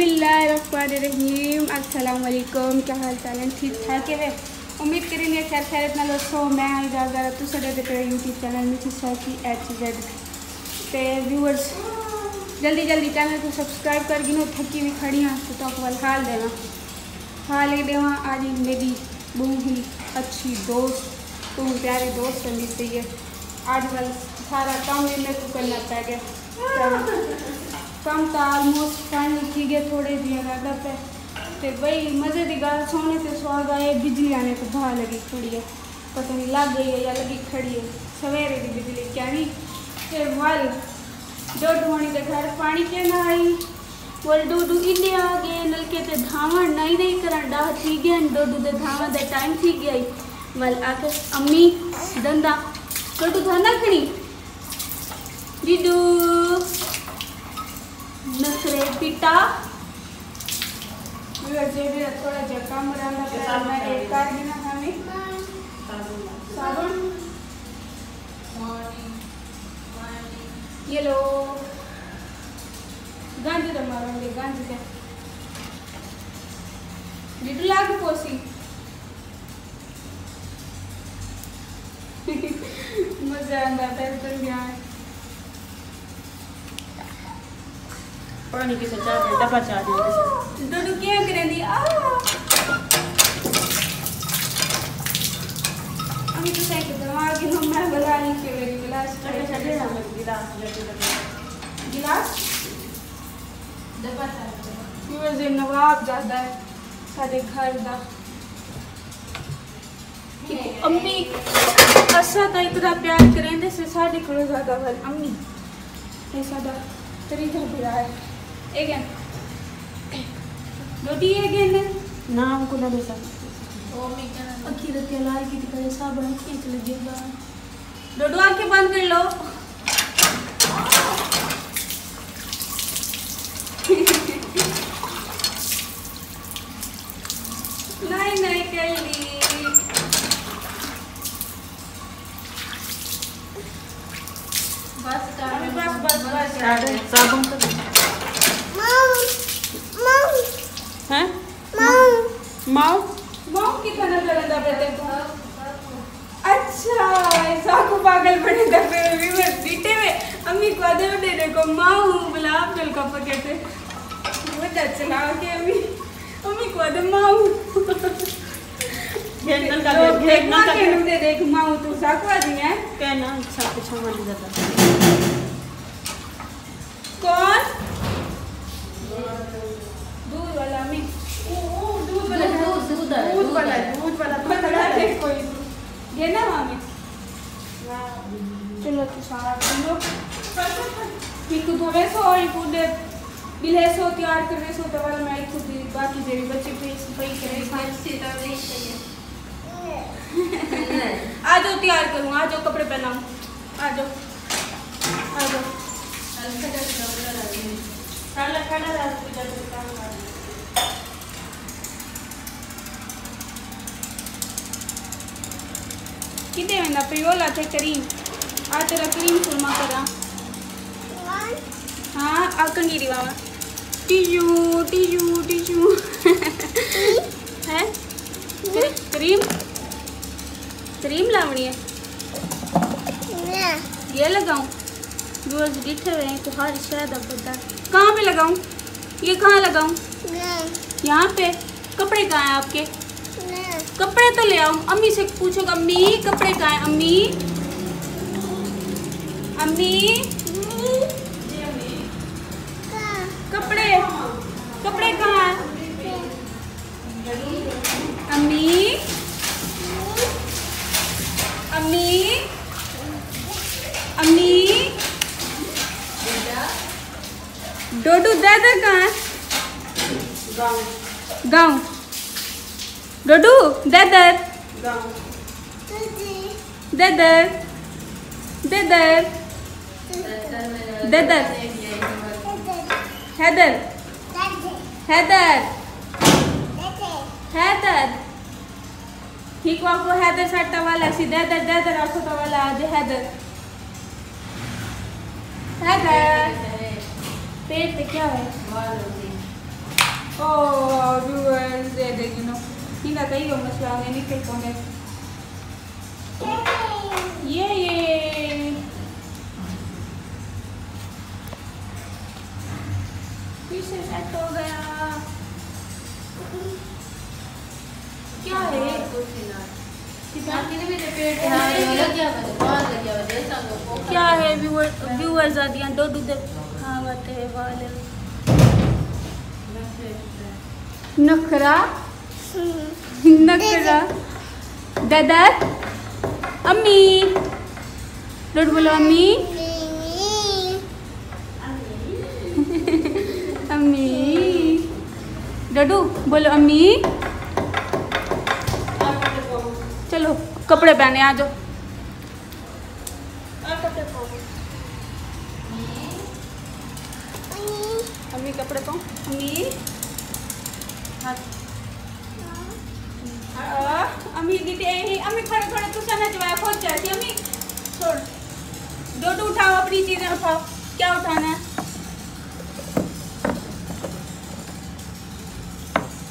बिस्मिल्लाहिर्रहमानिर्रहीम। अस्सलाम वालेकुम। क्या हाल चाल है? ठीक ठाक है। उम्मीद करेंगे खैर खैरत ना दोस्तों। मैं इजाज़त तुम साडे पे यूट्यूब चैनल में HZ ते व्यूअर्स जल्दी जल्दी चैनल को सब्सक्राइब कर गिनो। थकी भी खड़ी हाँ तो वाल हाल देना हाल ही देवा। आज मेरी बहुत ही अच्छी दोस्त तुम प्यारे दोस्त करनी चाहिए। आज कल सारा काम भी मेरे को करना पड़ गया। कम तो आलमोस्ट फाइनल थी गए थोड़े दिन रहा पे तो भाई मज़े की गल सोने से स्वाद आए। बिजली आने तो भाव लगी खड़ी है, पता नहीं लग गई है या लगी खड़ी है। सवेरे की बिजली क्या नहीं फिर वाल डोडू होनी के घर पानी के ना आई बोल डोडू इन्ने आ गए नलके ते धावन नहीं करन डाह थी गए डोडू दे धावन दे टाइम थी गया वल आके अम्मी दंदा डोडू धंधा खड़ी डीडू नखरे पिटा थोड़ा जगह मराना मैं एक कर देना हमें साबुन ये लो गांज तो मारोगे गांज के डीडू लाग पोसी मजा आता है तो यार पानी की सच्चा डब्बा चाह दे डोडू क्या करे दी अभी तो सही दिमाग की मैं बना नहीं के मेरी गिलास चले ना गिलास गिलास डब्बा चाह दे नवाब ज्यादा है साडे घर दा अम्मी असा तो इतना प्यार करेंदे से साडे कोल ज्यादा वाल अम्मी ये साडा तरीका बुरा है again रोटी again नाम को ना दे सकते ओ मैं क्या अखीरत के लाल की तरह सब बन के चले गया डोडू आंखें बंद कर लो नहीं नहीं कर ली बस साबुन हैं माँ की खाना करना बेटे को अच्छा ऐसा को पागल बने दफे भी मैं पीटे में अम्मी को आधे बड़े देखो माँ बुला अब्दुल का पकेट वो चला के अम्मी को आधे माँ घेरना का दे देख माँ तू साकवा दी है कहना सब कुछ मान जाता कौन दूध वाला अम्मी दूध वाला पकड़ा दे कोई ये ना मामी चलो तू सारा चलो इनको धवे सो और पूरे बिले सो तैयार करने सो तो वाला मैं खुद बाकी जेरी बच्चे पे सफाई करे सीधा नहीं चाहिए आ जाओ तैयार करूँ आ जाओ कपड़े पहनाऊँ आ जाओ कितने वेंदा पियोला थे करीम आ तेरा करीम सुरमा करा हाँ आ कंगीरी बाबा टिशू टिशू टिशू है करीम क्रीम लावनी है ये लगाऊं रोज दिखे हुए तो हर शायद अब बता कहाँ पे लगाऊं ये कहाँ लगाऊं यहाँ पे कपड़े कहाँ हैं आपके कपड़े तो ले आओ अम्मी से पूछो अम्मी कपड़े कहाँ हैं अम्मी अम्मी कपड़े कपड़े कहाँ हैं अम्मी अम्मी अम्मी डोडू दादा कहाँ है गाँव डोडू दादर दादर दादर दादर हैदर हैदर हैदर ठीक वाको हैदर सट्टा वाला सी दादर दादर आखो तो वाला आज हैदर हैदर पेट पे क्या है ओ व्यूअर्स दे दे यू नो इनका कई हो मसला है निकल पौने ये पीछे सेट हो गया। क्या है क्या है व्यूअर्स आदियाँ दो दूध हाँ बातें है वाले नखरा नखरा दादा अम्मी रोड बोलो अम्मी अम्मी डडू बोलो अम्मी। चलो कपड़े पहने आ जाओ अम्मी कपड़े पाओ अम्मी अम्मी दीदी अम्मी खड़े खड़े तू सना जवाया खोज जाती अम्मी छोड़ डोडू उठाओ अपनी चीजें उठाओ क्या उठाना है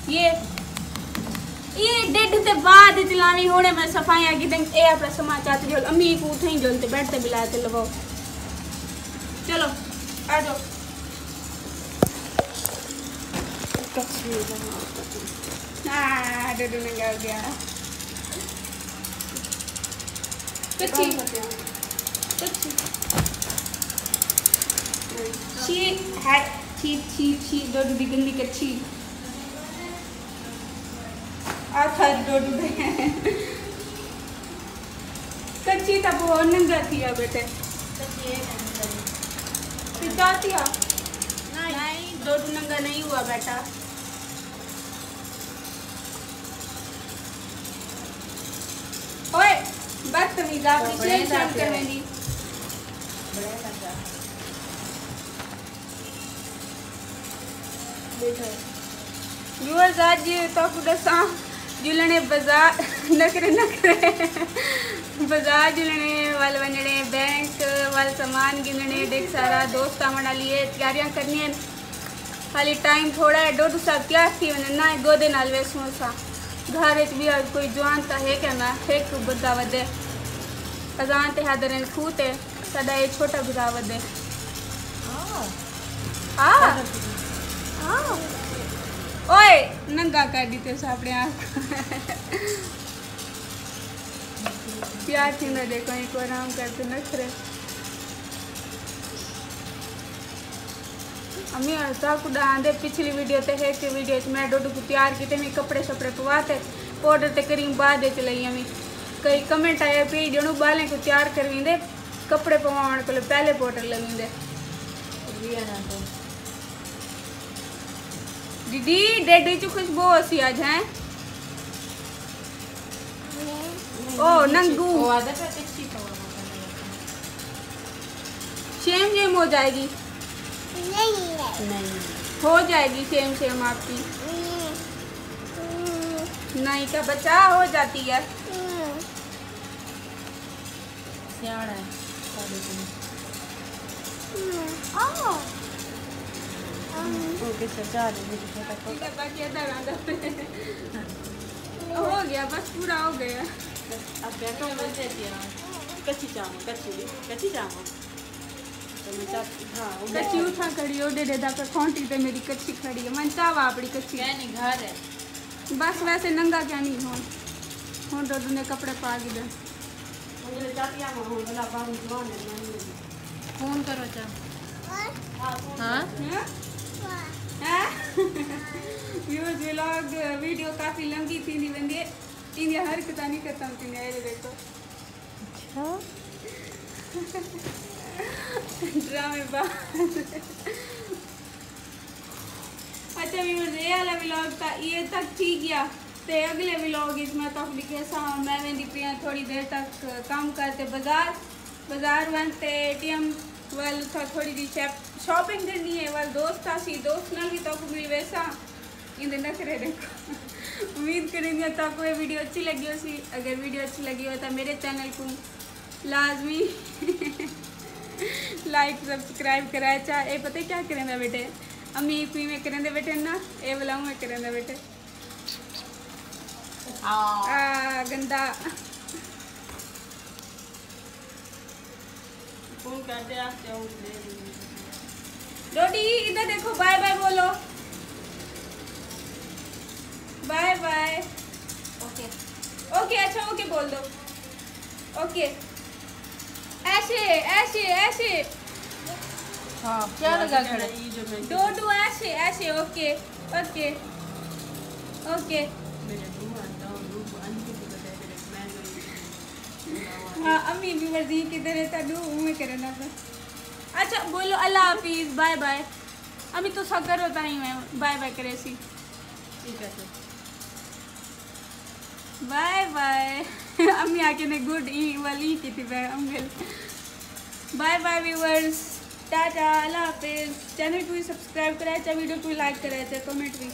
ये डेढ़ ते बाद चलानी होने में सफाइयां की देंगे ए अपना समाचार जो अम्मी को उठे ही जलते बैठते बिलाते लगाओ चलो आ जाओ डोडू नंगा हो गया कच्ची ची है ची डोडू दी गंदी कच्ची आता डोडू कच्ची था वो नंगा थी बेटे पिचाती नहीं डोडू नंगा नहीं हुआ बेटा ओए बदतमीज आप शेम करवेंगी व्यूअर्स आज तो दसा जुलने बाजार नखरे बाजार जुलने वाल वनने बैंक वाल सामान गिनने देख सारा दोस्त मना लिए तैयारियां करनी है खाली टाइम थोड़ा है डोडू साहब तैयार थी वने ना दो दिन नाल वेसू सा घर भी कोई जवान ता है क्या ना एक बदा वदे अजान ते हादरन खूते सदा ये छोटा बुरा वदे ओए नंगा कर दी ते अपने आप प्यार थी ना देखो एक आराम करते नखरे अम्मी कुड़ा आंदे पिछली वीडियो ते है कि वीडियो मैं डोडू को तैयार किते मैं कपड़े शपड़े पवाते पाउडर ते क्रीम बाद चलाई अम्मी कई कमेंट आया पे जणू बालें को तैयार करवींदे कपड़े पवाउण को पहले पाउडर लगींदे दीदी डेडी चु खुशबू सी आज हैं ओ नंगू शेम जेम हो जाएगी नहीं हो जाएगी सेम सेम आपकी नहीं का बच्चा हो जाती है हो गया बस पूरा हो गया कच्ची उठा खड़ी हो दे दा पर खोंटी ते मेरी कच्ची खड़ी है मन चावा अपनी कच्ची नहीं घर है बस वैसे नंगा क्या नहीं हो डोडू ने कपड़े पा के दे फोन करो चा हाँ व्यूअर्स व्लॉग वीडियो काफी लंबी थी नहीं बंदी इंडिया हर किता नहीं खत्म थी नहीं देखो ड्रामे अच्छा व्यूअर्स ये वाला व्लॉग था ये तक ठीक गया ते अगले व्लॉग इसमें तो लिखे सा मैं वेंदी पिया थोड़ी देर तक काम करते बाजार वन ते एटीएम वाल था थोड़ी दी शॉपिंग करनी है वाल दोस्त था सी दोस्त नाल भी तो मिल वैसा इन नखरे देखो उम्मीद करेंगे तो आपको ये वीडियो अच्छी लगी हो सी अगर वीडियो अच्छी लगी हो तो मेरे चैनल को लाजमी लाइक सब्सक्राइब कराया चाहे पता क्या करें बेटे अम्मी पी में करेंदे बैठे ना ये बुलाऊं मैं करेंदे बैठे गंदा फोन करते आते हो डोडी इधर देखो बाय बाय बोलो बाय बाय ओके ओके अच्छा ओके बोल दो ओके ऐसे ऐसे ऐसे हाँ क्या लगा खड़ा डोडू ऐसे ऐसे ओके ओके ओके हाँ अम्मी भी मर्जी किधर है तू में करना था अच्छा बोलो अल्लाह हाफिज बाय बाय अम्मी तो सकर होता नहीं मैं बाय बाय करे सी ठीक है बाय बाय अम्मी आके ने गुड ई वाली की थी uncle bye bye viewers tata अल्लाह हाफिज चैनल को सब्सक्राइब कराया वीडियो को लाइक कराया कमेंट भी